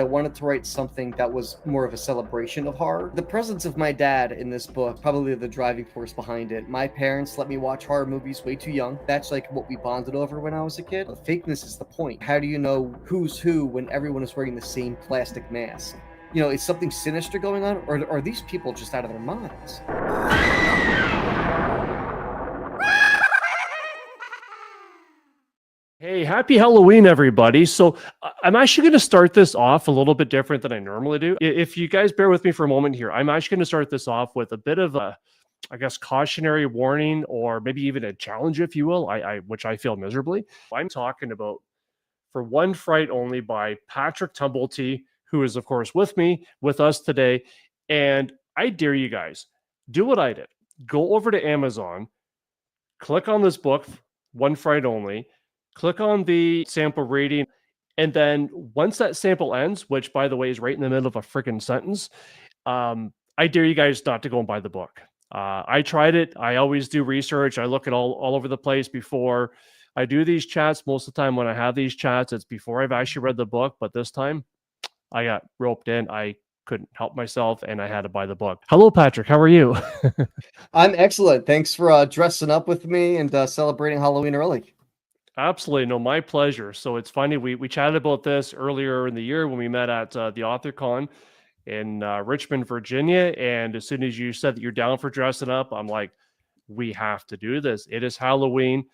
I wanted to write something that was more of a celebration of horror. The presence of my dad in this book, probably the driving force behind it. My parents let me watch horror movies way too young. That's like what we bonded over when I was a kid. The fakeness is the point. How do you know who's who when everyone is wearing the same plastic mask? You know, is something sinister going on, or are these people just out of their minds? Hey, happy Halloween, everybody. So I'm actually going to start this off a little bit different than I normally do. If you guys bear with me for a moment here, I'm actually going to start this off with a bit of a, I guess, cautionary warning, or maybe even a challenge, if you will, which I feel miserably. I'm talking about For One Fright Only by Patrick Tumblety, who is, of course, with us today. And I dare you guys, do what I did. Go over to Amazon, click on this book, One Fright Only, click on the sample rating, and then once that sample ends, which by the way is right in the middle of a freaking sentence, I dare you guys not to go and buy the book. I tried it. I always do research. I look at all over the place before I do these chats. Most of the time when I have these chats, it's before I've actually read the book. But this time I got roped in. I couldn't help myself and I had to buy the book. Hello, Patrick. How are you? I'm excellent. Thanks for dressing up with me and celebrating Halloween early. Absolutely. No, my pleasure. So it's funny. We chatted about this earlier in the year when we met at the AuthorCon in Richmond, Virginia. And as soon as you said that you're down for dressing up, I'm like, we have to do this. It is Halloween.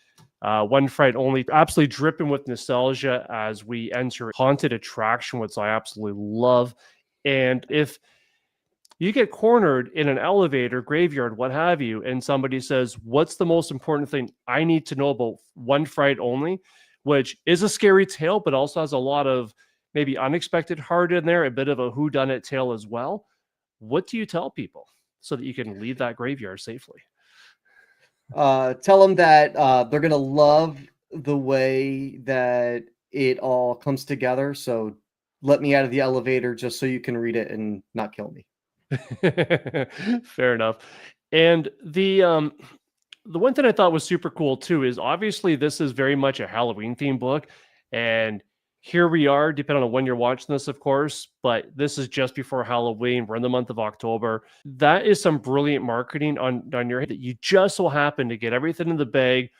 One Fright Only, absolutely dripping with nostalgia as we enter haunted attraction, which I absolutely love. And if you get cornered in an elevator, graveyard, what have you, and somebody says, what's the most important thing I need to know about One Fright Only, which is a scary tale, but also has a lot of maybe unexpected heart in there, a bit of a whodunit tale as well. What do you tell people so that you can leave that graveyard safely? Tell them that they're gonna love the way that it all comes together. So let me out of the elevator just so you can read it and not kill me. Fair enough. And the one thing I thought was super cool too is obviously this is very much a Halloween themed book, and here we are, depending on when you're watching this, of course, but this is just before Halloween. We're in the month of October. That is some brilliant marketing on your head that you just so happen to get everything in the bag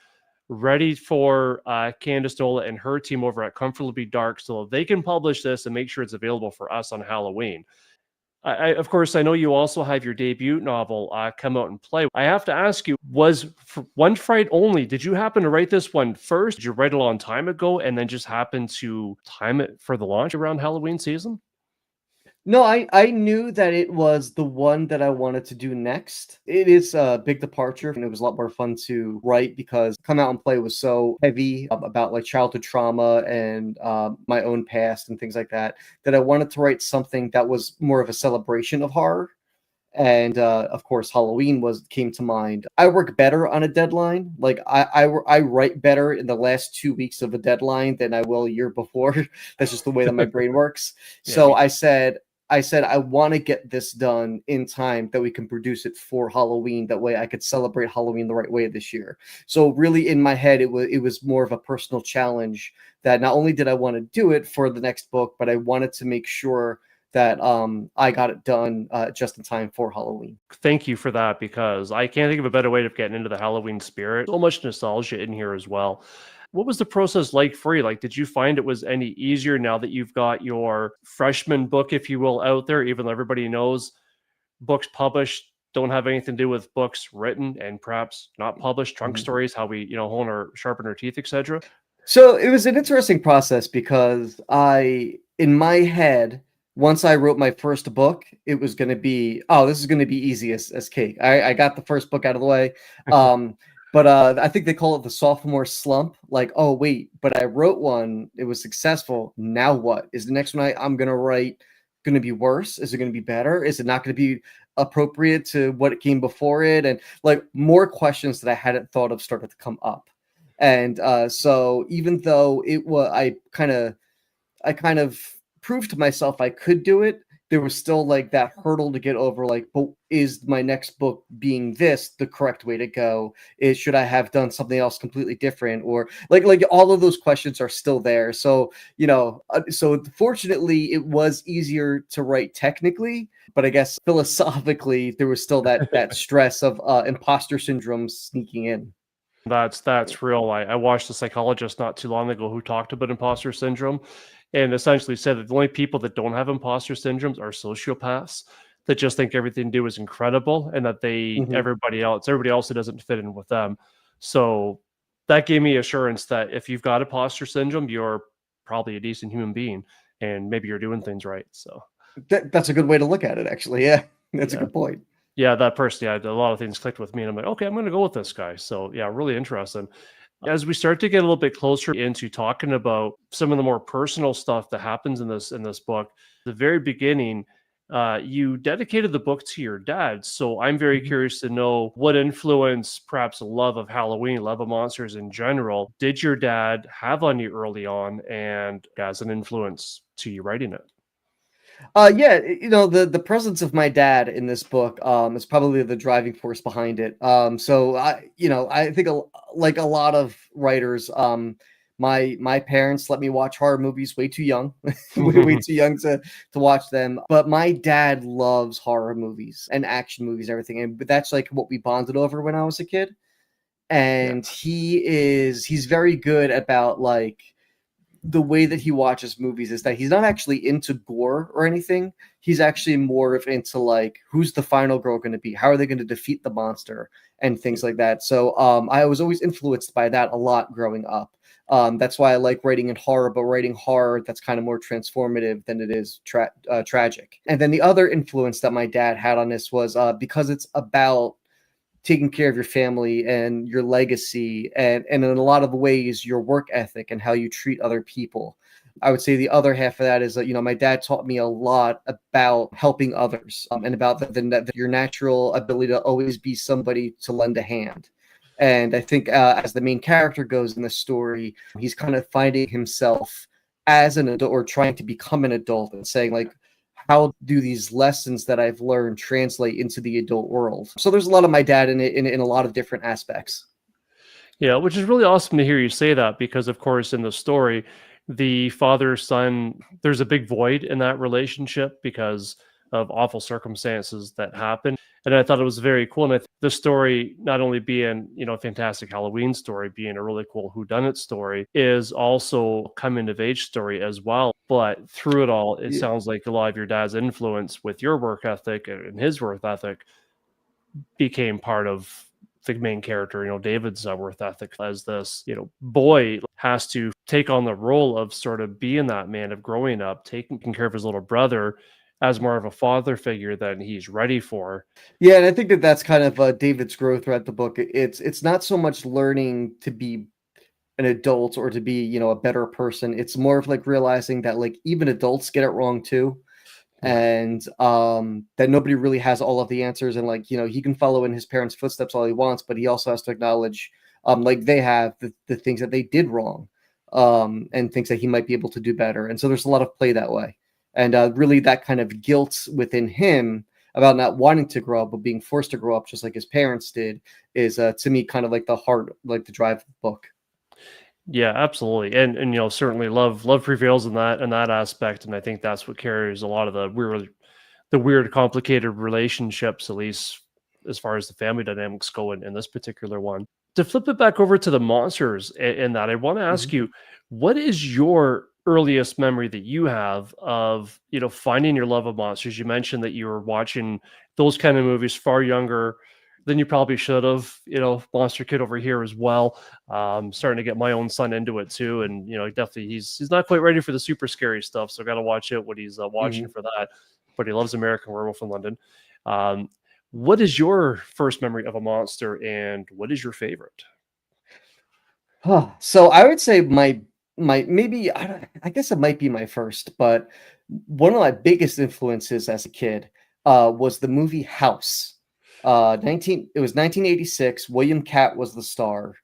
ready for Candice Nola and her team over at Comfortably Dark so they can publish this and make sure it's available for us on Halloween. Of course, I know you also have your debut novel come out and play. I have to ask you, was One Fright Only, did you happen to write this one first? Did you write it a long time ago and then just happen to time it for the launch around Halloween season? No, I knew that it was the one that I wanted to do next. It is a big departure, and it was a lot more fun to write because Come Out and Play was so heavy about like childhood trauma and my own past and things like that, that I wanted to write something that was more of a celebration of horror. And of course, Halloween came to mind. I work better on a deadline. Like I write better in the last 2 weeks of a deadline than I will a year before. That's just the way that my brain works. Yeah, So me too. I said I want to get this done in time that we can produce it for Halloween. That way I could celebrate Halloween the right way this year. So really in my head it was more of a personal challenge that not only did I want to do it for the next book, but I wanted to make sure that I got it done just in time for Halloween. Thank you for that because I can't think of a better way of getting into the Halloween spirit. So much nostalgia in here as well. What was the process like for you? Like, did you find it was any easier now that you've got your freshman book, if you will, out there, even though everybody knows books published don't have anything to do with books written and perhaps not published, trunk Mhm. stories, how we, sharpen our teeth, etc. So it was an interesting process because in my head, once I wrote my first book, it was going to be, oh, this is going to be easy as cake. I got the first book out of the way. But I think they call it the sophomore slump. Like, oh, wait, but I wrote one. It was successful. Now what? Is the next one I'm going to write going to be worse? Is it going to be better? Is it not going to be appropriate to what it came before it? And like more questions that I hadn't thought of started to come up. And so even though I kind of proved to myself I could do it, there was still like that hurdle to get over, like, but is my next book being this the correct way to go? Is should I have done something else completely different? Or like all of those questions are still there. So, so fortunately it was easier to write technically, but I guess philosophically there was still that stress of imposter syndrome sneaking in. That's real. I watched a psychologist not too long ago who talked about imposter syndrome and essentially said that the only people that don't have imposter syndromes are sociopaths that just think everything they do is incredible and that Mhm. everybody else that doesn't fit in with them. So that gave me assurance that if you've got imposter syndrome, you're probably a decent human being and maybe you're doing things right. So That's a good way to look at it, actually. Yeah, that's a yeah. good point. Yeah, that person, yeah, a lot of things clicked with me, and I'm like, okay, I'm going to go with this guy. So yeah, really interesting. As we start to get a little bit closer into talking about some of the more personal stuff that happens in this book, the very beginning, you dedicated the book to your dad. So I'm very Mhm. curious to know what influence, perhaps a love of Halloween, love of monsters in general, did your dad have on you early on, and as an influence to you writing it? Yeah, the presence of my dad in this book is probably the driving force behind it. So I think like a lot of writers, my parents let me watch horror movies way too young, way too young to watch them. But my dad loves horror movies and action movies and everything, and but that's like what we bonded over when I was a kid. Yeah. And he's very good about like the way that he watches movies is that he's not actually into gore or anything. He's actually more of into like who's the final girl going to be? How are they going to defeat the monster and things like that. So I was always influenced by that a lot growing up. That's why I like writing in horror, but writing horror that's kind of more transformative than it is tragic. And then the other influence that my dad had on this was because it's about taking care of your family and your legacy and in a lot of ways your work ethic and how you treat other people. I would say the other half of that is that my dad taught me a lot about helping others, and about your natural ability to always be somebody to lend a hand. And I think as the main character goes in the story, he's kind of finding himself as an adult or trying to become an adult and saying like, how do these lessons that I've learned translate into the adult world? So there's a lot of my dad in it in a lot of different aspects. Yeah, which is really awesome to hear you say that because, of course, in the story, the father son, there's a big void in that relationship because of awful circumstances that happen. And I thought it was very cool. And the story, not only being, a fantastic Halloween story, being a really cool whodunit story, is also a coming of age story as well. But through it all, it Yeah. sounds like a lot of your dad's influence with your work ethic and his work ethic became part of the main character, David's worth ethic as this, boy has to take on the role of sort of being that man of growing up, taking care of his little brother as more of a father figure than he's ready for. Yeah, and I think that that's kind of David's growth throughout the book. It's not so much learning to be an adult or to be a better person. It's more of like realizing that like even adults get it wrong too, Yeah. and that nobody really has all of the answers, and like he can follow in his parents' footsteps all he wants, but he also has to acknowledge like they have the things that they did wrong, and things that he might be able to do better. And so there's a lot of play that way, and really that kind of guilt within him about not wanting to grow up but being forced to grow up just like his parents did is to me kind of like the heart, like the drive of the book. Yeah, absolutely. And certainly love prevails in that aspect. And I think that's what carries a lot of the weird, complicated relationships, at least as far as the family dynamics go in this particular one. To flip it back over to the monsters in that, I want to ask Mhm. you, what is your earliest memory that you have of, finding your love of monsters? You mentioned that you were watching those kind of movies far younger than you probably should have, Monster Kid over here as well. Starting to get my own son into it too. And, definitely he's not quite ready for the super scary stuff. So got to watch it what he's watching Mhm. for that, but he loves American Werewolf in London. Um, what is your first memory of a monster, and what is your favorite? Huh. So I would say my maybe I guess it might be my first, but one of my biggest influences as a kid was the movie House. 19 it was 1986. William Catt was the star.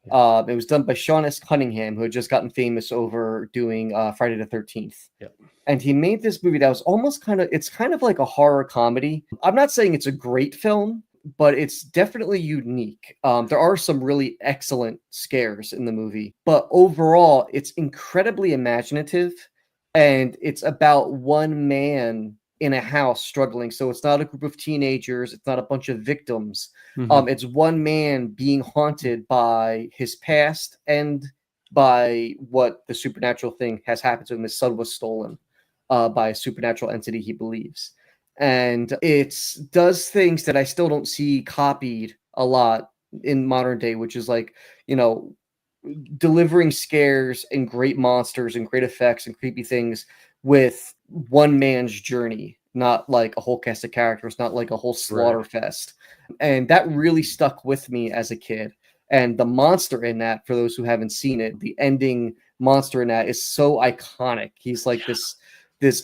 Yeah. It was done by Sean S. Cunningham, who had just gotten famous over doing Friday the 13th. Yeah. And he made this movie that was almost it's kind of like a horror comedy. I'm not saying it's a great film, but it's definitely unique. There are some really excellent scares in the movie, but overall, it's incredibly imaginative, and it's about one man in a house struggling. So it's not a group of teenagers, it's not a bunch of victims. Mhm. It's one man being haunted by his past and by what the supernatural thing has happened to him. His son was stolen by a supernatural entity, he believes. And it does things that I still don't see copied a lot in modern day, which is like, you know, delivering scares and great monsters and great effects and creepy things with one man's journey, not like a whole cast of characters, not like a whole slaughter Right. fest. And that really stuck with me as a kid. And the monster in that, for those who haven't seen it, the ending monster in that is so iconic. He's like this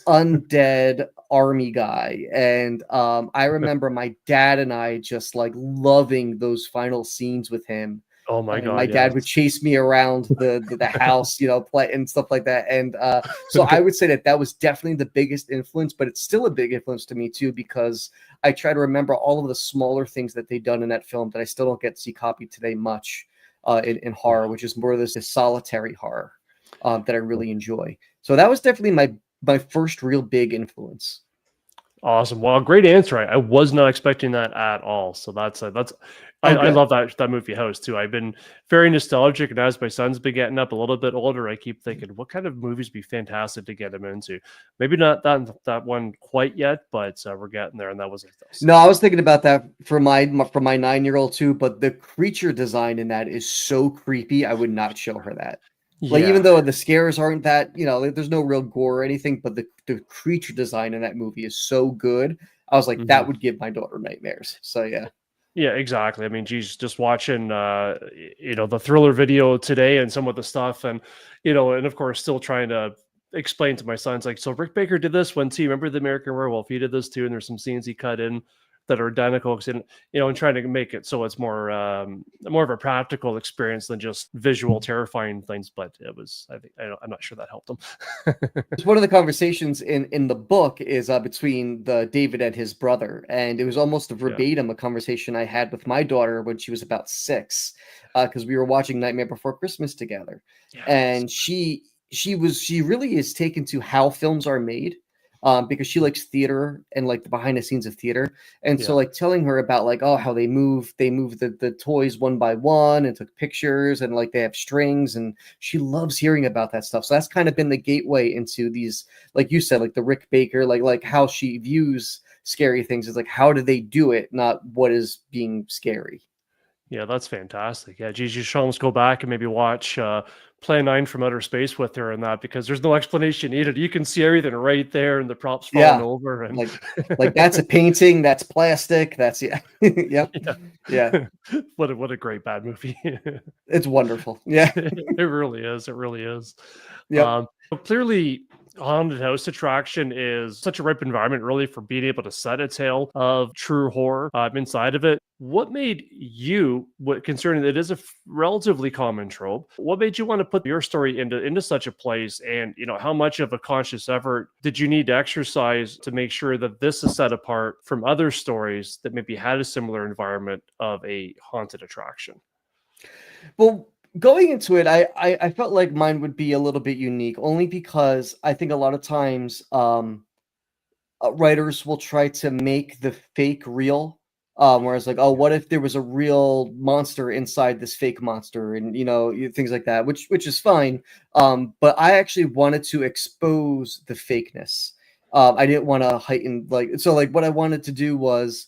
undead army guy. And I remember my dad and I just like loving those final scenes with him. Oh my And my God, dad would yes. chase me around the house, you know, play and stuff like that. And so I would say that was definitely the biggest influence, but it's still a big influence to me too, because I try to remember all of the smaller things that they've done in that film that I still don't get to see copied today much in horror, which is more of this solitary horror that I really enjoy. So that was definitely my first real big influence. Awesome. Well, great answer. I was not expecting that at all. So that's Oh, I good. love that movie House too. I've been very nostalgic, and as my son's been getting up a little bit older, I keep thinking, what kind of movies be fantastic to get him into? Maybe not that one quite yet, but we're getting there, and that was No, I was thinking about that for my 9-year-old too, but the creature design in that is so creepy. I would not show her that. Like, even yeah. though the scares aren't that, you know, there's no real gore or anything, but the creature design in that movie is so good. I was like, that Mhm. would give my daughter nightmares. So yeah. Yeah, exactly. I mean, geez, just watching, the Thriller video today and some of the stuff, and and of course, still trying to explain to my sons, like, so Rick Baker did this one too. Remember the American Werewolf? He did this too, and there's some scenes he cut in that are identical, and and trying to make it so it's more of a practical experience than just visual terrifying things. But it was, I'm not sure that helped them. One of the conversations in the book is between the David and his brother, and it was almost a Yeah. verbatim a conversation I had with my daughter when she was about 6, because we were watching Nightmare Before Christmas together, Yes. and she really is taken to how films are made, because she likes theater and like the behind the scenes of theater, and so Yeah. like telling her about like, oh, how they move the toys one by one and took pictures, and like they have strings, and she loves hearing about that stuff. So that's kind of been the gateway into these, like you said, like the Rick Baker, like how she views scary things is like, how do they do it, not what is being scary. Yeah, that's fantastic. Yeah, geez, you should almost go back and maybe watch Plan 9 from Outer Space with her and that, because there's no explanation needed. You can see everything right there and the props falling Yeah, over and like that's a painting, that's plastic, that's yeah. Yep. Yeah, yeah. What a great bad movie. it's wonderful. Yeah. It really is. It really is. Yep. Clearly, haunted house attraction is such a ripe environment, really, for being able to set a tale of true horror inside of it. What made you, concerning that it is a relatively common trope, what made you want to put your story into such a place? And how much of a conscious effort did you need to exercise to make sure that this is set apart from other stories that maybe had a similar environment of a haunted attraction? Well, going into it, I felt like mine would be a little bit unique, only because I think a lot of times writers will try to make the fake real. Whereas like, oh, Yeah. what if there was a real monster inside this fake monster, and things like that, which is fine. But I actually wanted to expose the fakeness. I didn't want to heighten, like, so like what I wanted to do was,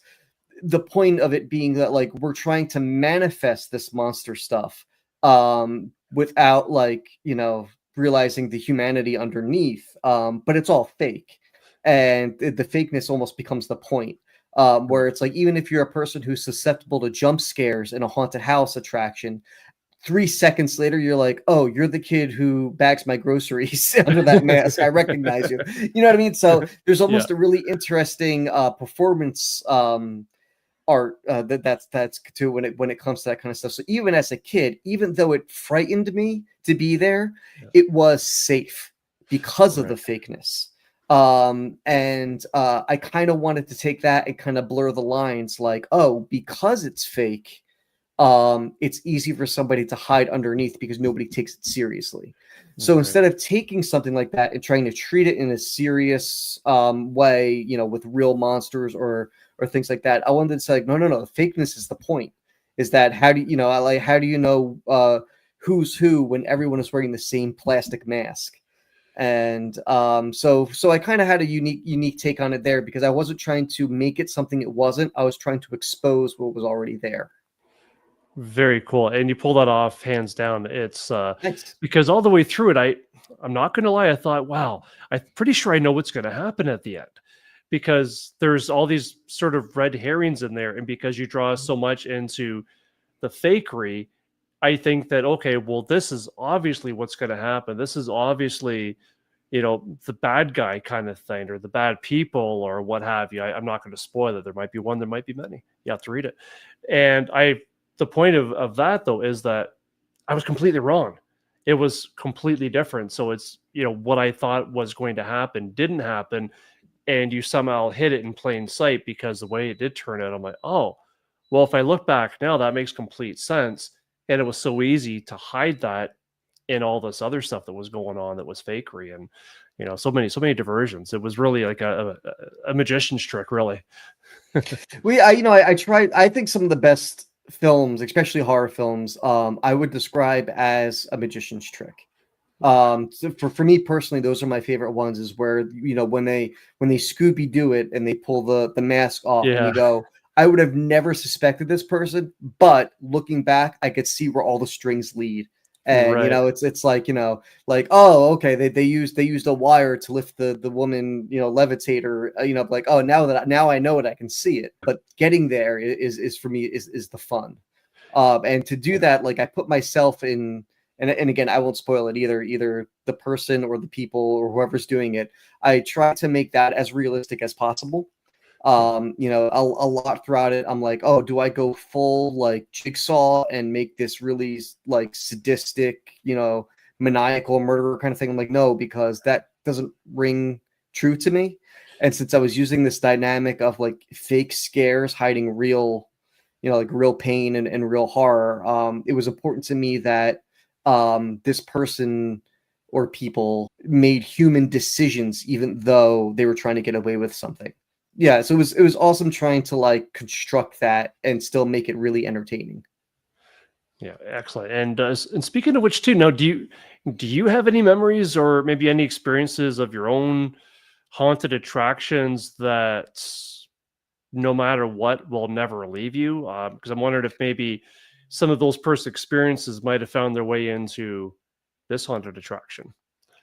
the point of it being that like we're trying to manifest this monster stuff without like realizing the humanity underneath, but it's all fake, and the fakeness almost becomes the point, where it's like, even if you're a person who's susceptible to jump scares in a haunted house attraction, 3 seconds later you're like, oh, you're the kid who bags my groceries under that mask, I recognize you. You know what I mean? So there's Yeah. almost a really interesting performance art that's to when it comes to that kind of stuff. So even as a kid, even though it frightened me to be there, it was safe because of the fakeness. And I kind of wanted to take that and kind of blur the lines, like, oh, because it's fake, it's easy for somebody to hide underneath because nobody takes it seriously. So instead of taking something like that and trying to treat it in a serious way, you know, with real monsters or things like that, I wanted to say, like, no, the fakeness is the point. Is that how do you know? How do you know who's who when everyone is wearing the same plastic mask? And so I kind of had a unique take on it there, because I wasn't trying to make it something it wasn't. I was trying to expose what was already there. Very cool. And you pull that off hands down. It's Thanks. because all the way through it, I'm not gonna lie, I thought, wow, I'm pretty sure I know what's gonna happen at the end. Because there's all these sort of red herrings in there, and because you draw so much into the fakery, I think that, okay, well, this is obviously what's gonna happen. This is obviously, you know, the bad guy kind of thing, or the bad people, or what have you. I'm not going to spoil it. There might be one, there might be many. You have to read it. And the point of that though is that I was completely wrong. It was completely different. So it's, you know, what I thought was going to happen didn't happen, and you somehow hit it in plain sight, because the way it did turn out, I'm like, oh, well, if I look back now, that makes complete sense. And it was so easy to hide that in all this other stuff that was going on that was fakery, and, you know, so many diversions. It was really like a magician's trick, really. I tried. I think some of the best films, especially horror films, I would describe as a magician's trick. So for me personally, those are my favorite ones. Is where, you know, when they Scooby do it and they pull the mask off, and you go, I would have never suspected this person, but looking back, I could see where all the strings lead. And you know, it's like, you know, like, oh, okay, they used a wire to lift the woman, you know, levitate her, you know, like, oh, now I know it, I can see it. But getting there is for me is the fun. And to do that, like, I put myself in, and again, I won't spoil it either the person or the people or whoever's doing it. I try to make that as realistic as possible. You know, a lot throughout it, I'm like, oh, do I go full like Jigsaw and make this really like sadistic, you know, maniacal murderer kind of thing? I'm like, no, because that doesn't ring true to me. And since I was using this dynamic of like fake scares hiding real, you know, like real pain and real horror, it was important to me that this person or people made human decisions, even though they were trying to get away with something. Yeah, so it was awesome trying to like construct that and still make it really entertaining. Yeah, excellent. And speaking of which, too, now do you have any memories or maybe any experiences of your own haunted attractions that, no matter what, will never leave you? Because I'm wondering if maybe some of those personal experiences might have found their way into this haunted attraction.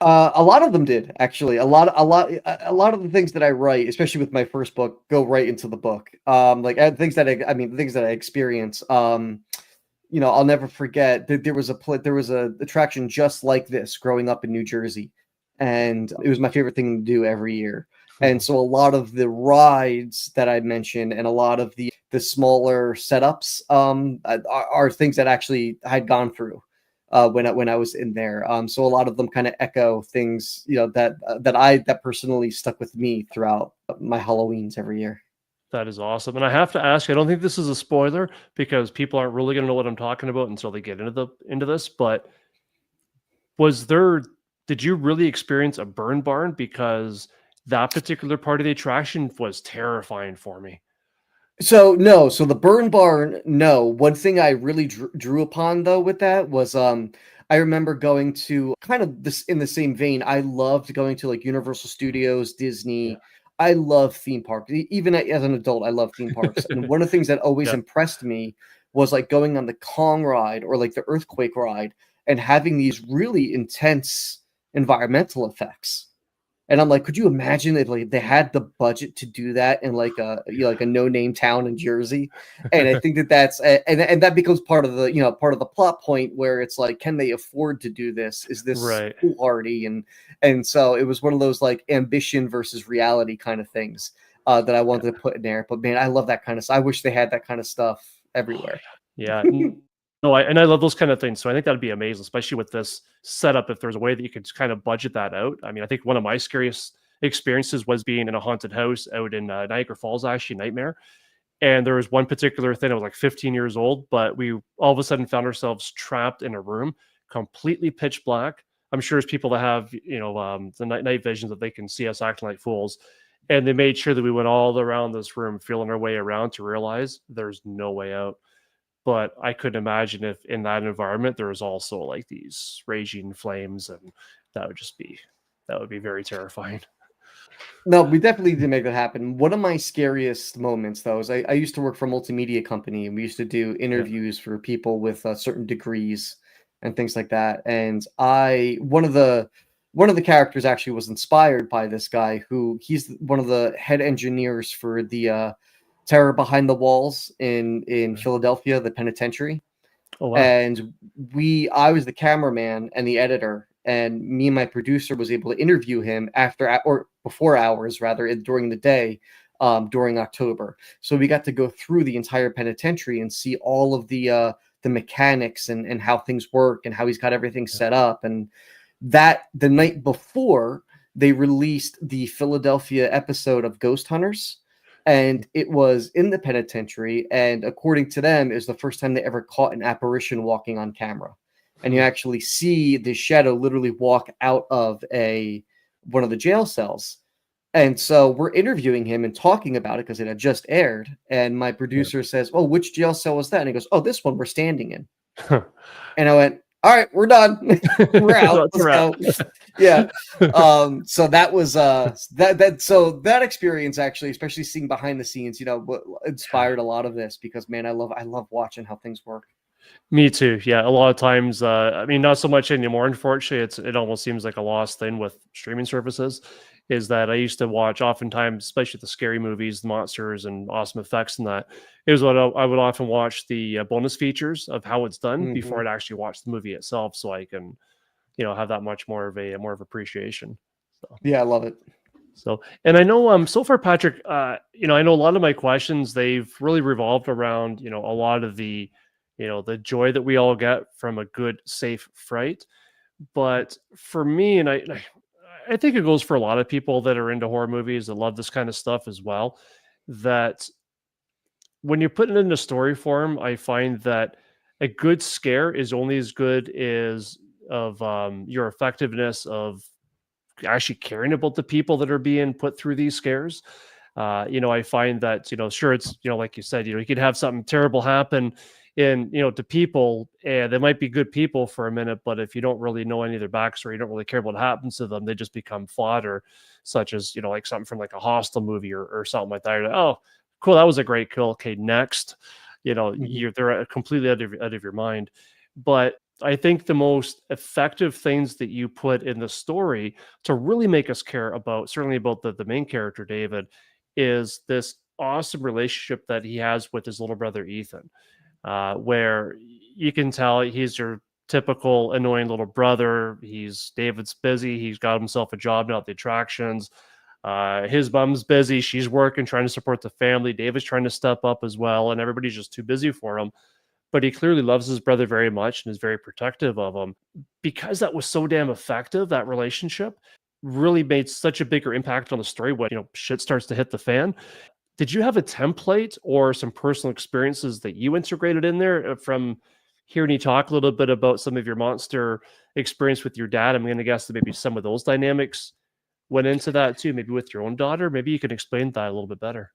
A lot of them did, actually. A lot of the things that I write, especially with my first book, go right into the book. Like things that things that I experience. You know, I'll never forget that there was a attraction just like this growing up in New Jersey, and it was my favorite thing to do every year. And so a lot of the rides that I mentioned and a lot of the smaller setups are things that actually I had gone through when I was in there. So a lot of them kind of echo things, you know, that personally stuck with me throughout my Halloweens every year. That is awesome. And I have to ask, I don't think this is a spoiler, because people aren't really going to know what I'm talking about until they get into this, but did you really experience a burn barn? Because that particular part of the attraction was terrifying for me. So no, so the burn barn, no. One thing I really drew upon though with that was I remember going to kind of this in the same vein. I loved going to like Universal Studios, Disney. I love theme parks. Even as an adult, I love theme parks. And one of the things that always impressed me was like going on the Kong ride or like the earthquake ride and having these really intense environmental effects. And I'm like, could you imagine if like they had the budget to do that in like a, you know, like a no-name town in Jersey? And I think that's and that becomes part of the, you know, part of the plot point where it's like, can they afford to do this? Is this foolhardy? And so it was one of those like ambition versus reality kind of things. that I wanted to put in there. But man, I love that kind of stuff. I wish they had that kind of stuff everywhere. Yeah. No, I love those kind of things. So I think that'd be amazing, especially with this setup. If there's a way that you could kind of budget that out. I mean, I think one of my scariest experiences was being in a haunted house out in Niagara Falls, actually, Nightmare. And there was one particular thing. I was like 15 years old, but we all of a sudden found ourselves trapped in a room, completely pitch black. I'm sure there's people that have, the night visions that they can see us acting like fools. And they made sure that we went all around this room, feeling our way around to realize there's no way out. But I couldn't imagine if in that environment there was also like these raging flames, and that would be very terrifying. No, we definitely did make that happen. One of my scariest moments, though, is I used to work for a multimedia company, and we used to do interviews for people with certain degrees and things like that. And one of the characters actually was inspired by this guy he's one of the head engineers for the Terror Behind the Walls in Philadelphia, the penitentiary. Oh wow! And I was the cameraman and the editor, and me and my producer was able to interview him before hours rather during the day, during October. So we got to go through the entire penitentiary and see all of the mechanics and how things work and how he's got everything set up. And that the night before they released the Philadelphia episode of Ghost Hunters. And it was in the penitentiary, and according to them, it was the first time they ever caught an apparition walking on camera. And you actually see the shadow literally walk out of one of the jail cells. And so we're interviewing him and talking about it because it had just aired. And my producer says, "Oh, which jail cell was that?" And he goes, "Oh, this one we're standing in." And I went, "All right, we're done. We're out. Let's go." Yeah. So that was that experience, actually, especially seeing behind the scenes, inspired a lot of this, because man, I love watching how things work. Me too. Yeah, a lot of times. I mean, not so much anymore. Unfortunately, it almost seems like a lost thing with streaming services. Is that I used to watch oftentimes, especially the scary movies, the monsters, and awesome effects, and that. It was what I would often watch the bonus features of how it's done before I'd actually watch the movie itself, so I can, have that much more of appreciation. So. Yeah, I love it. So, and I know, so far, Patrick, I know a lot of my questions, they've really revolved around, a lot of the, the joy that we all get from a good, safe fright. But for me, and I think it goes for a lot of people that are into horror movies that love this kind of stuff as well, that when you put it into story form, I find that a good scare is only as good as of your effectiveness of actually caring about the people that are being put through these scares. I find that, sure, it's, like you said, you could have something terrible happen to people, and they might be good people for a minute, but if you don't really know any of their backstory, you don't really care what happens to them, they just become fodder, such as, like something from like a Hostel movie or something like that. You're like, oh, cool, that was a great kill. Okay, next. They're completely out of your mind. But I think the most effective things that you put in the story to really make us care about, certainly about the main character, David, is this awesome relationship that he has with his little brother, Ethan, where you can tell he's your typical annoying little brother. David's busy. He's got himself a job now at the attractions. His mom's busy. She's working, trying to support the family. David's trying to step up as well, and everybody's just too busy for him. But he clearly loves his brother very much and is very protective of him. Because that was so damn effective, that relationship really made such a bigger impact on the story when, shit starts to hit the fan. Did you have a template or some personal experiences that you integrated in there from hearing you talk a little bit about some of your monster experience with your dad? I'm going to guess that maybe some of those dynamics went into that too, maybe with your own daughter. Maybe you can explain that a little bit better.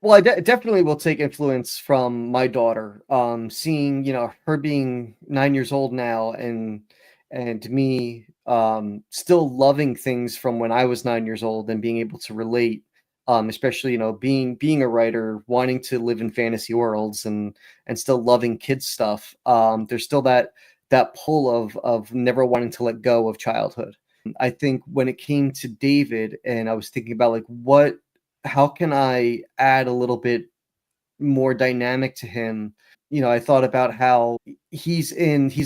Well, I definitely will take influence from my daughter. Seeing, her being 9 years old now, and me still loving things from when I was 9 years old and being able to relate. Especially, being a writer, wanting to live in fantasy worlds and still loving kids stuff. There's still that pull of never wanting to let go of childhood. I think when it came to David, and I was thinking about like how can I add a little bit more dynamic to him? I thought about how he's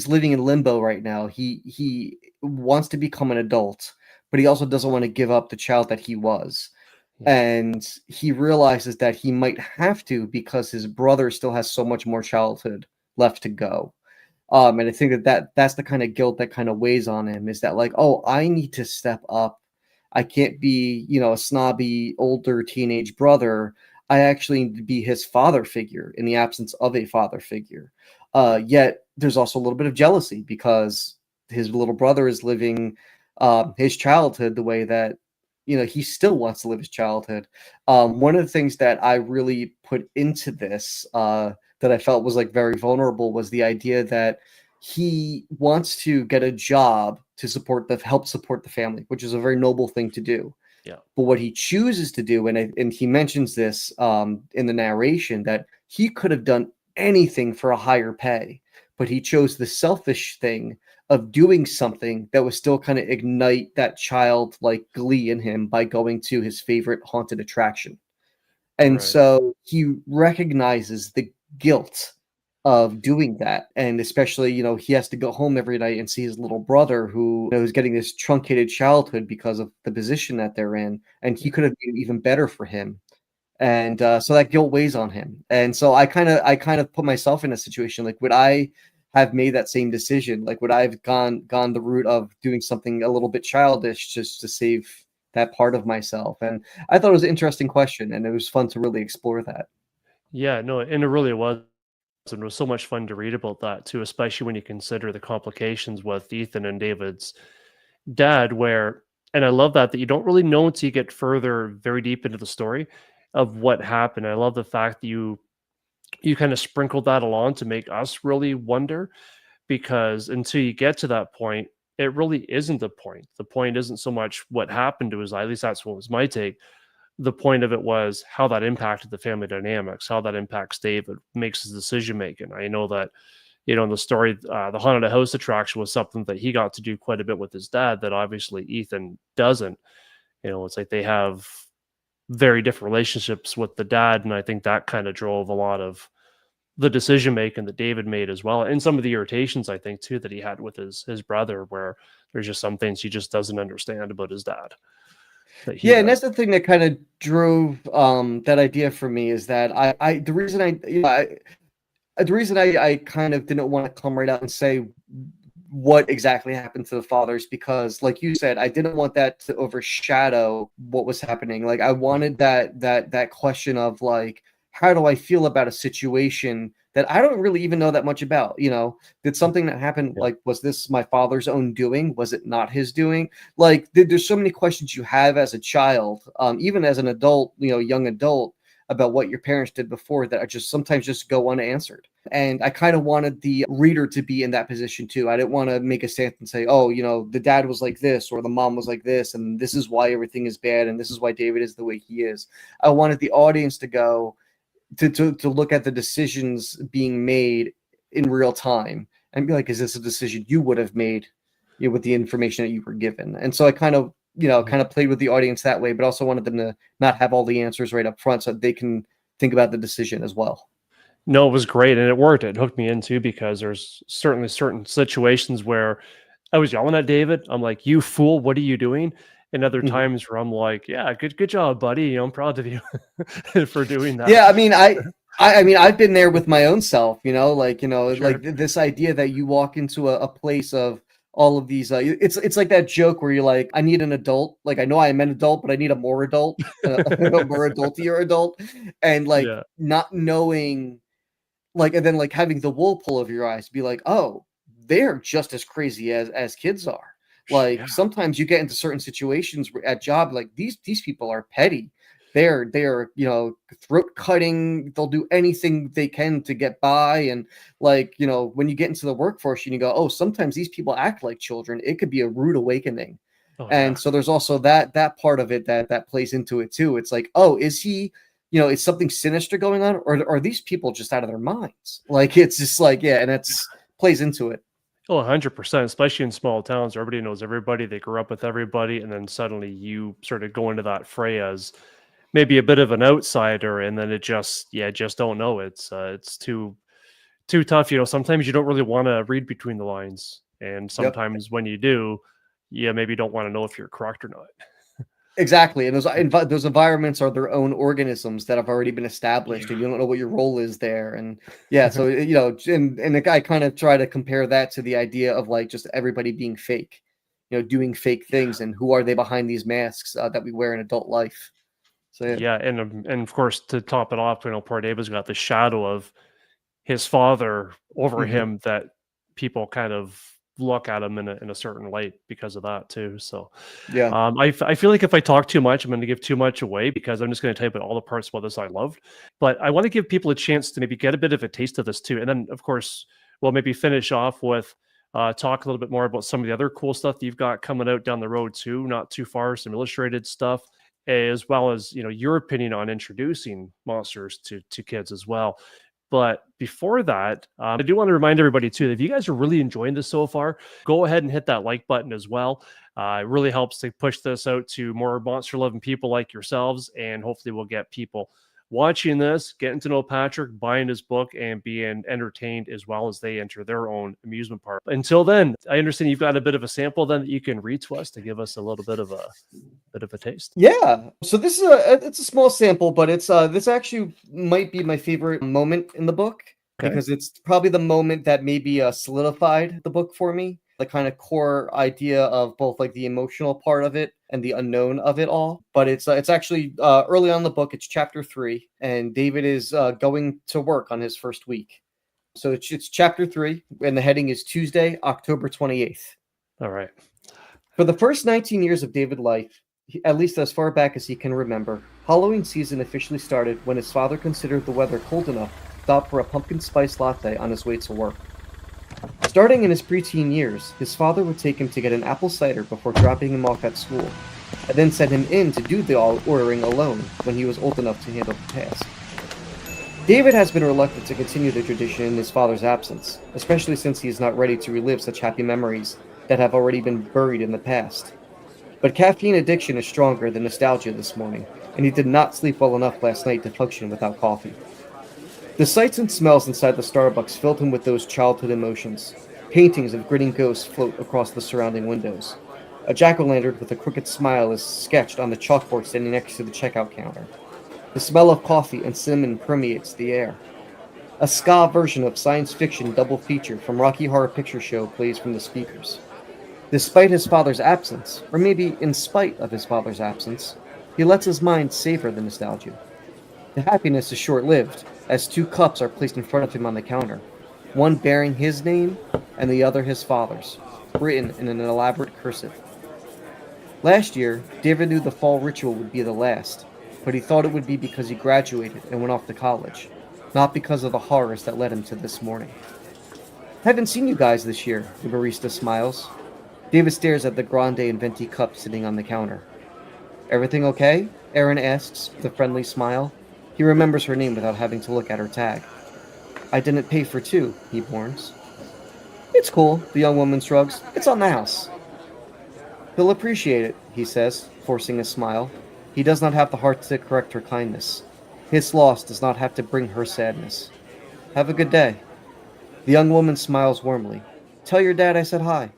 living in limbo right now. He wants to become an adult, but he also doesn't want to give up the child that he was. Yeah. and he realizes that he might have to because his brother still has so much more childhood left to go. And I think that's the kind of guilt that kind of weighs on him, is that like, oh, I need to step up. I can't be, a snobby older teenage brother. I actually need to be his father figure in the absence of a father figure. Yet there's also a little bit of jealousy because his little brother is living his childhood the way that he still wants to live his childhood. One of the things that I really put into this that I felt was like very vulnerable was the idea that he wants to get a job to help support the family, which is a very noble thing to do. Yeah. But what he chooses to do, and he mentions this in the narration, that he could have done anything for a higher pay, but he chose the selfish thing of doing something that was still kind of ignite that childlike glee in him by going to his favorite haunted attraction. And Right. so he recognizes the guilt of doing that. And especially, he has to go home every night and see his little brother who is getting this truncated childhood because of the position that they're in. And he Yeah. could have been even better for him. And so that guilt weighs on him. And so I kind of put myself in a situation like, would I have made that same decision? Like, would I have gone the route of doing something a little bit childish just to save that part of myself? And I thought it was an interesting question, and it was fun to really explore that. Yeah, no, and it really was. And it was so much fun to read about that too, especially when you consider the complications with Ethan and David's dad, where, and I love that you don't really know until you get further, very deep into the story of what happened. I love the fact that you kind of sprinkled that along to make us really wonder, because until you get to that point, it really isn't the point. The point isn't so much what happened to his, at least that's what was my take. The point of it was how that impacted the family dynamics, how that impacts David, makes his decision making. I know that, in the story, the haunted house attraction was something that he got to do quite a bit with his dad that obviously Ethan doesn't. It's like they have very different relationships with the dad, and I think that kind of drove a lot of the decision making that David made as well, and some of the irritations I think too that he had with his brother, where there's just some things he just doesn't understand about his dad that he Yeah, and does. that's the thing that kind of drove that idea for me, is that I the reason the reason I kind of didn't want to come right out and say what exactly happened to the fathers, because like you said, I didn't want that to overshadow what was happening. Like, I wanted that question of like, how do I feel about a situation that I don't really even know that much about? Did something that happened, Yeah, like, was this my father's own doing? Was it not his doing? Like, there's so many questions you have as a child, even as an adult, young adult, about what your parents did before, that are just sometimes just go unanswered. And I kind of wanted the reader to be in that position too. I didn't want to make a stance and say, oh, the dad was like this, or the mom was like this, and this is why everything is bad, and this is why David is the way he is. I wanted the audience to go to look at the decisions being made in real time and be like, is this a decision you would have made, with the information that you were given? And so I kind of, yeah. kind of played with the audience that way, but also wanted them to not have all the answers right up front so that they can think about the decision as well. No, it was great, and it worked. It hooked me in too, because there's certainly certain situations where I was yelling at David. I'm like, "You fool, what are you doing?" And other Mhm. times where I'm like, "Yeah, good job, buddy. I'm proud of you for doing that." Yeah, I mean, I mean, I've been there with my own self, like, Sure. this idea that you walk into a place of all of these, it's like that joke where you're like, I need an adult. Like, I know I am an adult, but I need a more adult, a more adultier adult. And like Yeah. not knowing, like, and then like having the wool pull over your eyes, be like, oh, they're just as crazy as kids are. Yeah. Like, sometimes you get into certain situations at job, like these people are petty. They're throat cutting. They'll do anything they can to get by. And like, when you get into the workforce and you go, oh, sometimes these people act like children, it could be a rude awakening. Oh, yeah. And so there's also that part of it that plays into it too. It's like, oh, is he, is something sinister going on, or are these people just out of their minds? Like, it's just like, yeah, and it's plays into it. Oh, 100%, especially in small towns where everybody knows everybody, they grew up with everybody, and then suddenly you sort of go into that fray as maybe a bit of an outsider, and then it just, yeah, just don't know. It's too tough. Sometimes you don't really want to read between the lines, and Yep. sometimes when you do, yeah, maybe don't want to know if you're correct or not. Exactly, and those environments are their own organisms that have already been established, and you don't know what your role is there, and yeah, so and the guy kind of try to compare that to the idea of like just everybody being fake, doing fake things, and who are they behind these masks that we wear in adult life? So yeah, Yeah, and of course to top it off, poor David's got the shadow of his father over hmm him that people kind of look at him in a certain light because of that too. So yeah, I feel like if I talk too much, I'm going to give too much away because I'm just going to type out all the parts about this I loved. But I want to give people a chance to maybe get a bit of a taste of this too. And then, of course, we'll maybe finish off with talk a little bit more about some of the other cool stuff that you've got coming out down the road too, not too far, some illustrated stuff, as well as your opinion on introducing monsters to kids as well. But before that, I do want to remind everybody too that if you guys are really enjoying this so far, go ahead and hit that like button as well. It really helps to push this out to more monster loving people like yourselves, and hopefully we'll get people watching this, getting to know Patrick, buying his book, and being entertained as well as they enter their own amusement park. Until then, I understand you've got a bit of a sample then that you can read to us to give us a little bit of a taste. yeah. So this is it's a small sample, but it's this actually might be my favorite moment in the book Okay. because it's probably the moment that maybe solidified the book for me. The kind of core idea of both like the emotional part of it and the unknown of it all. But it's actually early on in the book. It's chapter 3, and David is going to work on his first week. So it's chapter 3, and the heading is Tuesday, October 28th. All right. For the first 19 years of David's life, at least as far back as he can remember, Halloween season officially started when his father considered the weather cold enough to stop for a pumpkin spice latte on his way to work. Starting in his preteen years, his father would take him to get an apple cider before dropping him off at school, and then send him in to do the ordering alone when he was old enough to handle the task. David has been reluctant to continue the tradition in his father's absence, especially since he is not ready to relive such happy memories that have already been buried in the past. But caffeine addiction is stronger than nostalgia this morning, and he did not sleep well enough last night to function without coffee. The sights and smells inside the Starbucks filled him with those childhood emotions. Paintings of grinning ghosts float across the surrounding windows. A jack-o'-lantern with a crooked smile is sketched on the chalkboard standing next to the checkout counter. The smell of coffee and cinnamon permeates the air. A ska version of science fiction double feature from Rocky Horror Picture Show plays from the speakers. Despite his father's absence, or maybe in spite of his father's absence, he lets his mind savor the nostalgia. The happiness is short-lived, as 2 cups are placed in front of him on the counter, one bearing his name and the other his father's, written in an elaborate cursive. Last year, David knew the fall ritual would be the last, but he thought it would be because he graduated and went off to college, not because of the horrors that led him to this morning. Haven't seen you guys this year, the barista smiles. David stares at the grande and venti cup sitting on the counter. Everything okay? Erin asks with a friendly smile. He remembers her name without having to look at her tag. I didn't pay for 2, he warns. It's cool, the young woman shrugs. It's on the house. He'll appreciate it, he says, forcing a smile. He does not have the heart to correct her kindness. His loss does not have to bring her sadness. Have a good day. The young woman smiles warmly. Tell your dad I said hi.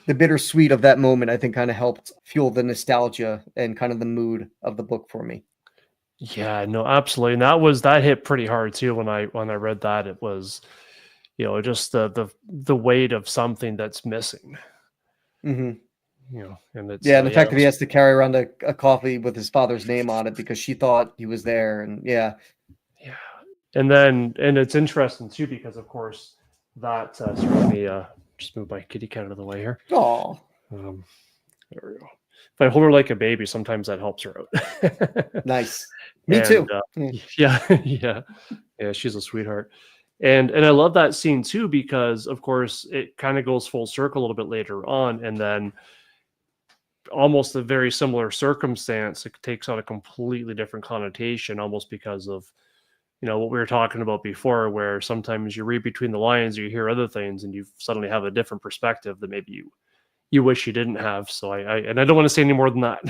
The bittersweet of that moment, I think, kind of helped fuel the nostalgia and kind of the mood of the book for me. Yeah, no, absolutely. And that hit pretty hard too when I read that. It was, just the weight of something that's missing. Mm-hmm. And it's Yeah, and the fact it that he was, has to carry around a coffee with his father's name on it because she thought he was there, and yeah. yeah. And it's interesting too because of course that sorry, let me just move my kitty cat out of the way here. Oh, There we go. If I hold her like a baby, sometimes that helps her out. nice. Me too. Yeah, yeah, she's a sweetheart. And I love that scene too because of course it kind of goes full circle a little bit later on, and then almost a very similar circumstance, it takes on a completely different connotation, almost because of what we were talking about before, where sometimes you read between the lines or you hear other things and you suddenly have a different perspective that maybe you wish you didn't have. So I don't want to say any more than that.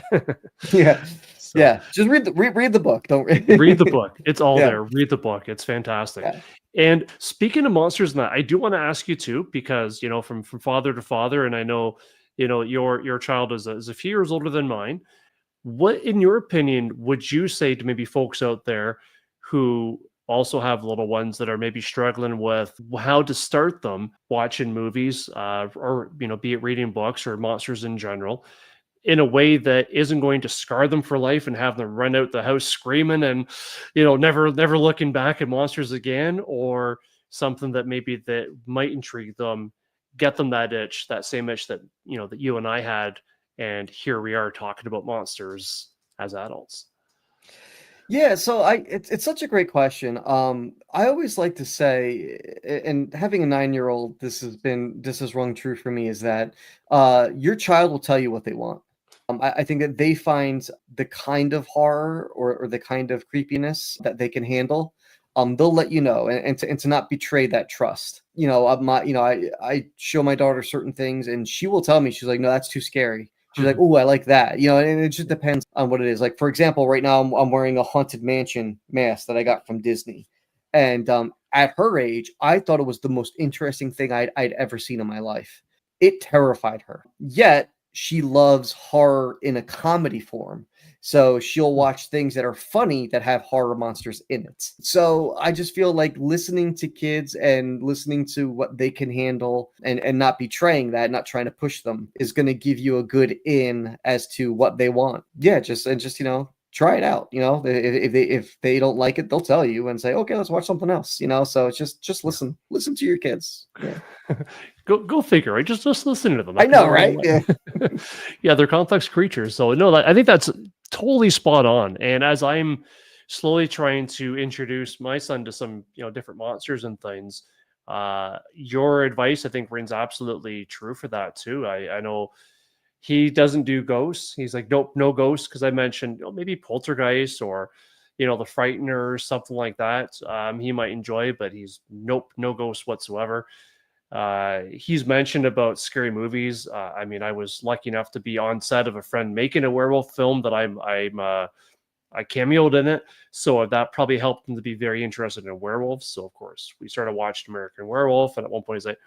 Yeah. So, Yeah. Just read the book. Don't read the book. It's all Yeah. there. Read the book. It's fantastic. Yeah. And speaking of monsters, and that, I do want to ask you too, because from father to father, and I know your child is a few years older than mine. What, in your opinion, would you say to maybe folks out there who also have little ones that are maybe struggling with how to start them watching movies, or be it reading books or monsters in general, in a way that isn't going to scar them for life and have them run out the house screaming and never looking back at monsters again, or something that maybe that might intrigue them, get them that itch, that same itch that that you and I had, and here we are talking about monsters as adults. Yeah, so it's such a great question. I always like to say, and having a 9-year-old, this has rung true for me, is that your child will tell you what they want. I think that they find the kind of horror or the kind of creepiness that they can handle. They'll let you know, and to not betray that trust. I show my daughter certain things, and she will tell me, she's like, no, that's too scary. She's like, oh, I like that. And it just depends on what it is. Like, for example, right now I'm wearing a Haunted Mansion mask that I got from Disney. And at her age, I thought it was the most interesting thing I'd ever seen in my life. It terrified her. Yet she loves horror in a comedy form. So she'll watch things that are funny that have horror monsters in it. So I just feel like listening to kids and listening to what they can handle, and not betraying that, not trying to push them, is going to give you a good in as to what they want. Yeah, just try it out. If they don't like it, they'll tell you and say, okay, let's watch something else. So it's just listen to your kids. Yeah. Go figure, right? Just listen to them. I know, right? Yeah. Yeah, they're complex creatures. So no, I think that's totally spot on. And as I'm slowly trying to introduce my son to some different monsters and things, your advice, I think, rings absolutely true for that too. I know he doesn't do ghosts. He's like, nope, no ghosts, because I mentioned maybe poltergeist or the frightener or something like that. He might enjoy, but he's nope, no ghosts whatsoever. He's mentioned about scary movies. I mean, I was lucky enough to be on set of a friend making a werewolf film that I cameoed in it, so that probably helped him to be very interested in werewolves. So of course we started watching American Werewolf, and at one point he's like,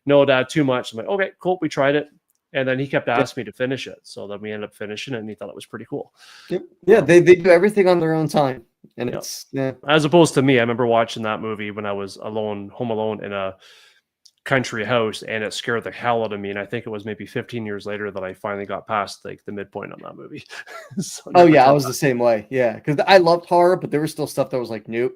"No, Dad, too much." I'm like, "Okay, cool." We tried it, and then he kept asking me to finish it, so then we ended up finishing it, and he thought it was pretty cool. Yep. Yeah, they do everything on their own time, and it's as opposed to me. I remember watching that movie when I was home alone in a country house, and it scared the hell out of me, and I think it was maybe 15 years later that I finally got past like the midpoint on that movie. So I was the same way. Yeah, because I loved horror, but there was still stuff that was like, nope,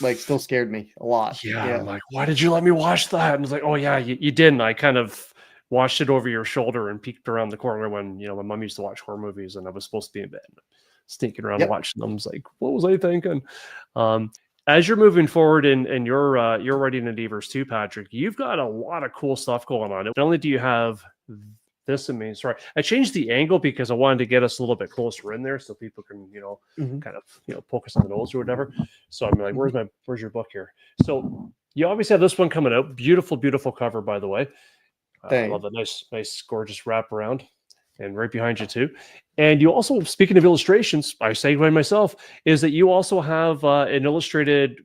like still scared me a lot. Yeah. I'm like, why did you let me watch that? And it's like, oh yeah, you didn't. I kind of watched it over your shoulder and peeked around the corner when my mom used to watch horror movies, and I was supposed to be in bed, sneaking around watching them. I was like, what was I thinking? As you're moving forward in your writing endeavors too, Patrick, you've got a lot of cool stuff going on. Not only do you have this, sorry, I changed the angle because I wanted to get us a little bit closer in there so people can, kind of, poke us on the nose or whatever. So I'm like, where's your book here? So you obviously have this one coming out. Beautiful, beautiful cover, by the way. I love the nice, gorgeous wraparound. And right behind you too. And you also, speaking of illustrations, I segue myself, is that you also have an illustrated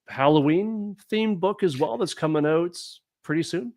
Halloween themed book as well that's coming out pretty soon.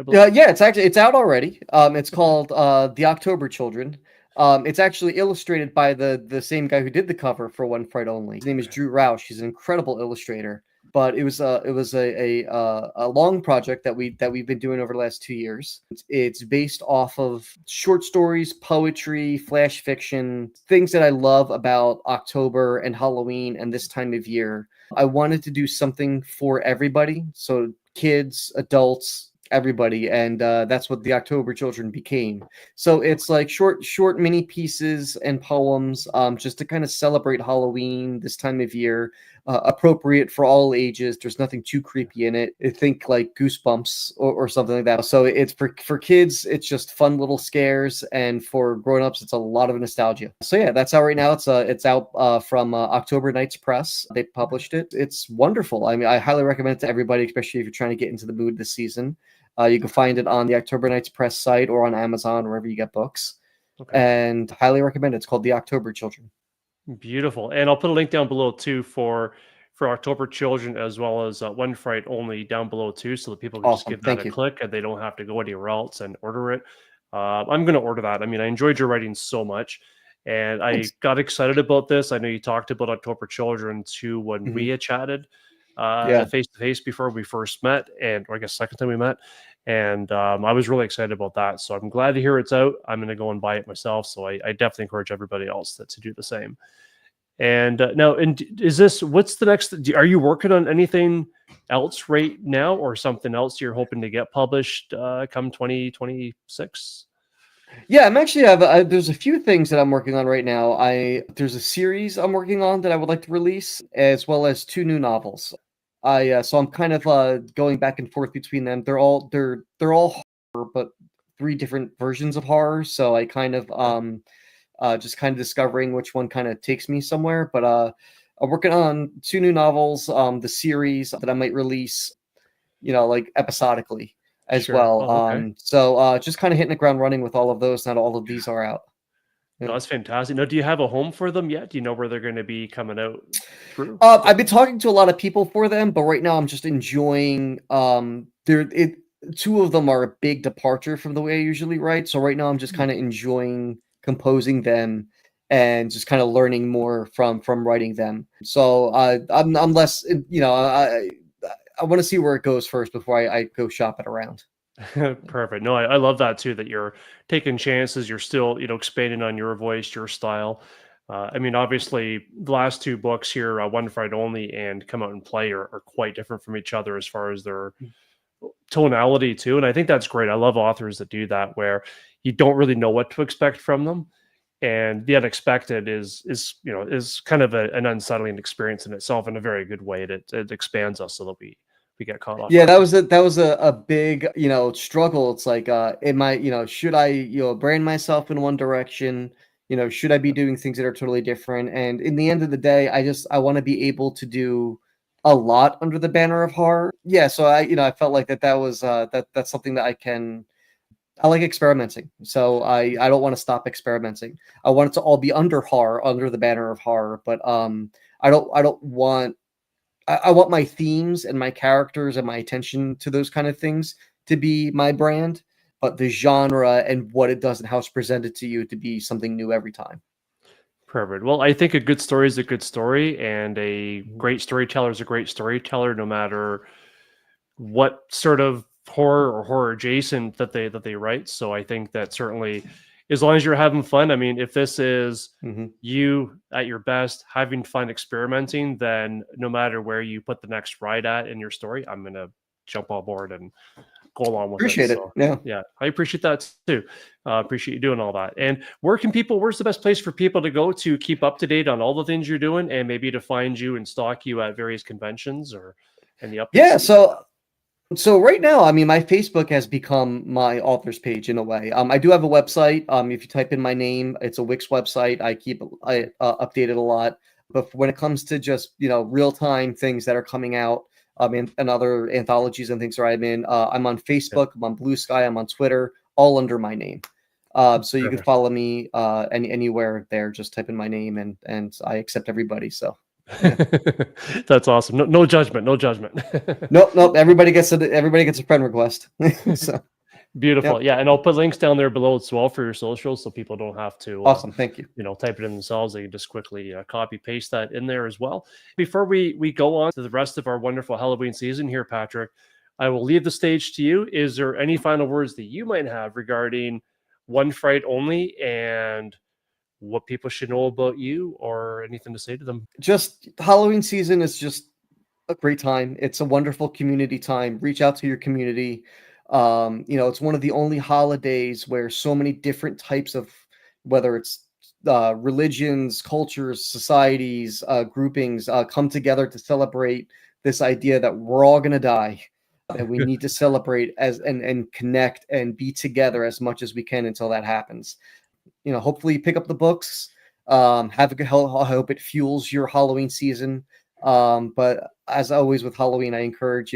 Yeah, it's out already. It's called The October Children. It's actually illustrated by the same guy who did the cover for One Fright Only. His name is Drew Roush. He's an incredible illustrator. But it was a long project that we've been doing over the last 2 years. It's based off of short stories, poetry, flash fiction, things that I love about October and Halloween and this time of year. I wanted to do something for everybody, so kids, adults, everybody, and that's what the October Children became. So it's like short mini pieces and poems, just to kind of celebrate Halloween this time of year. Appropriate for all ages. There's nothing too creepy in it. I think like Goosebumps or something like that. So it's for kids, it's just fun little scares, and for grown-ups, it's a lot of nostalgia. So yeah, that's out right now. It's out from October Nights Press. They published it. It's wonderful. I mean, I highly recommend it to everybody, especially if you're trying to get into the mood this season. You can find it on the October Nights Press site or on Amazon, wherever you get books. Okay. And highly recommend it. It's called The October Children. Beautiful. And I'll put a link down below too for October Children, as well as One Fright Only down below too, so that people can just give that a click and they don't have to go anywhere else and order it. I'm going to order that. I mean, I enjoyed your writing so much. And I Thanks. got excited about this. I know you talked about October Children too when we had chatted Yeah. face to face before we first met, or I guess second time we met. And I was really excited about that. So I'm glad to hear it's out. I'm going to go and buy it myself. So I definitely encourage everybody else to do the same. And now, what's the next? Are you working on anything else right now, or something else you're hoping to get published come 2026? Yeah, I'm actually there's a few things that I'm working on right now. There's a series I'm working on that I would like to release, as well as 2 new novels. So I'm kind of going back and forth between them. They're all horror, but 3 different versions of horror. So I kind of just kind of discovering which one kind of takes me somewhere. But I'm working on 2 new novels, the series that I might release, like episodically as Sure. well. Oh, okay. So just kind of hitting the ground running with all of those. Not all of these are out. No, Yeah. that's fantastic. Now, do you have a home for them yet? Do you know where they're going to be coming out through? I've been talking to a lot of people for them, but right now I'm just enjoying. There, it 2 of them are a big departure from the way I usually write. So right now I'm just kind of enjoying composing them and just kind of learning more from writing them. So I'm less, I want to see where it goes first before I go shop it around. Perfect. No, I love that too, that you're taking chances. You're still, expanding on your voice, your style. I mean, obviously, the last 2 books here, One Fright Only and Come Out and Play, are quite different from each other as far as their tonality too. And I think that's great. I love authors that do that, where you don't really know what to expect from them, and the unexpected is kind of an unsettling experience in itself in a very good way. It expands us so that we get caught off Yeah, guard. that was a big, struggle. It's like, should I, brand myself in one direction? Should I be doing things that are totally different? And in the end of the day, I want to be able to do a lot under the banner of horror. Yeah, so I felt like that was that's something that I like experimenting. So I don't want to stop experimenting. I want it to all be under horror, under the banner of horror, but I don't want I want my themes and my characters and my attention to those kind of things to be my brand, but the genre and what it does and how it's presented to you to be something new every time. Perfect. Well, I think a good story is a good story, and a Mhm. great storyteller is a great storyteller, no matter what sort of horror or horror adjacent that they write. So I think that certainly, as long as you're having fun, I mean, if this is Mhm. you at your best, having fun experimenting, then no matter where you put the next ride at in your story, I'm gonna jump on board and go along with it. Appreciate it. So Yeah. yeah, I appreciate that too. Appreciate you doing all that. And where's the best place for people to go to keep up to date on all the things you're doing, and maybe to find you and stalk you at various conventions or any updates Yeah, that you might have? so right now, I mean, my Facebook has become my author's page in a way. I do have a website. If you type in my name, it's a Wix website. I update it a lot. But when it comes to just real time things that are coming out, and other anthologies and things that I'm in, I'm on Yeah, Facebook, I'm on Blue Sky, I'm on Twitter, all under my name. So you can perfect. follow me anywhere there. Just type in my name, and I accept everybody. So yeah. That's awesome. No, no judgment. No judgment. Nope, nope. Everybody gets a friend request. So Beautiful. yep. Yeah, and I'll put links down there below as well for your socials, so people don't have to, Awesome. Thank you. type it in themselves. They can just quickly copy paste that in there as well. Before we go on to the rest of our wonderful Halloween season here, Patrick, I will leave the stage to you. Is there any final words that you might have regarding One Fright Only, and what people should know about you, or anything to say to them? Just Halloween season is just a great time. It's a wonderful community time. Reach out to your community. It's one of the only holidays where so many different types of, whether it's religions, cultures, societies, groupings, come together to celebrate this idea that we're all gonna die, and we need to celebrate and connect and be together as much as we can until that happens. Hopefully you pick up the books. Have a good. I hope it fuels your Halloween season. But as always with Halloween, I encourage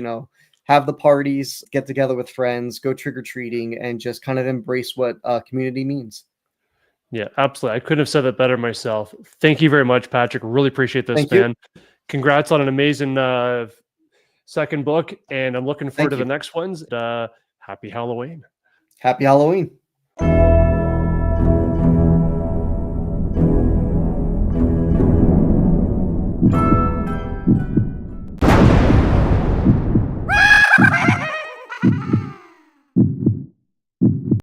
have the parties, get together with friends, go trick or treating, and just kind of embrace what community means. Yeah, absolutely. I couldn't have said that better myself. Thank you very much, Patrick. Really appreciate this, Thank you. man. Congrats on an amazing second book, and I'm looking forward Thank to the you. next ones. Happy Halloween. Happy Halloween.